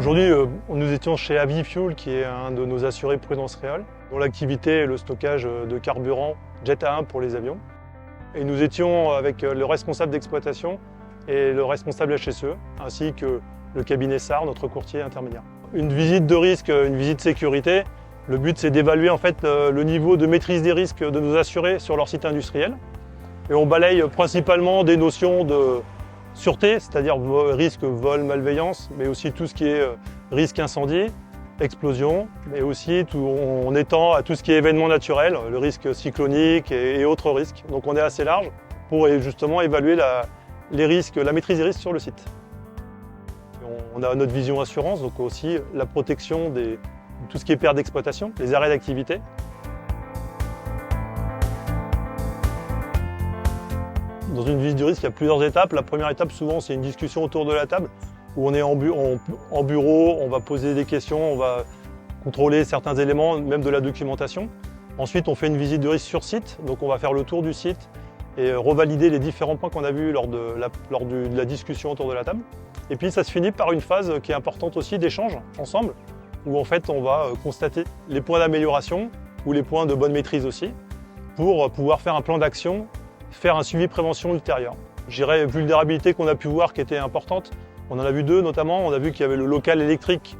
Aujourd'hui, nous étions chez Avifuel, qui est un de nos assurés Prudence Réal, dont l'activité est le stockage de carburant Jet A1 pour les avions. Et nous étions avec le responsable d'exploitation et le responsable HSE, ainsi que le cabinet SAR, notre courtier intermédiaire. Une visite de risque, une visite sécurité, le but c'est d'évaluer en fait le niveau de maîtrise des risques de nos assurés sur leur site industriel. Et on balaye principalement des notions de sûreté, c'est-à-dire risque vol, malveillance, mais aussi tout ce qui est risque incendie, explosion, mais aussi on étend à tout ce qui est événement naturel, le risque cyclonique et autres risques. Donc on est assez large pour justement évaluer les risques, la maîtrise des risques sur le site. On a notre vision assurance, donc aussi la protection de tout ce qui est perte d'exploitation, les arrêts d'activité. Dans une visite du risque, il y a plusieurs étapes. La première étape, souvent, c'est une discussion autour de la table où on est en bureau, on va poser des questions, on va contrôler certains éléments, même de la documentation. Ensuite, on fait une visite de risque sur site, donc on va faire le tour du site et revalider les différents points qu'on a vus lors de la discussion autour de la table. Et puis, ça se finit par une phase qui est importante aussi d'échange ensemble, où en fait, on va constater les points d'amélioration ou les points de bonne maîtrise aussi, pour pouvoir faire un plan d'action, faire un suivi prévention ultérieur. Je dirais vulnérabilité qu'on a pu voir qui était importante. On en a vu deux notamment. On a vu qu'il y avait le local électrique,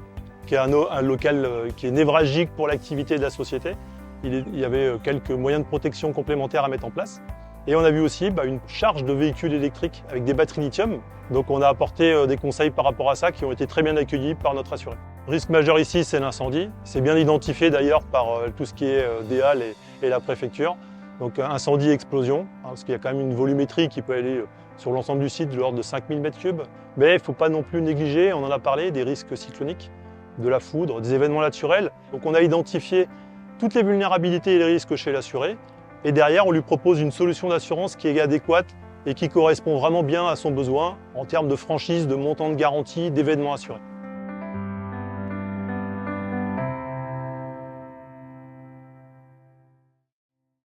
qui est un local qui est névralgique pour l'activité de la société. Il y avait quelques moyens de protection complémentaires à mettre en place. Et on a vu aussi une charge de véhicules électriques avec des batteries lithium. Donc on a apporté des conseils par rapport à ça qui ont été très bien accueillis par notre assuré. Le risque majeur ici, c'est l'incendie. C'est bien identifié d'ailleurs par tout ce qui est DEAL et la préfecture. Donc incendie, explosion, parce qu'il y a quand même une volumétrie qui peut aller sur l'ensemble du site de l'ordre de 5000 m3. Mais il ne faut pas non plus négliger, on en a parlé, des risques cycloniques, de la foudre, des événements naturels. Donc on a identifié toutes les vulnérabilités et les risques chez l'assuré. Et derrière, on lui propose une solution d'assurance qui est adéquate et qui correspond vraiment bien à son besoin en termes de franchise, de montant de garantie, d'événements assurés.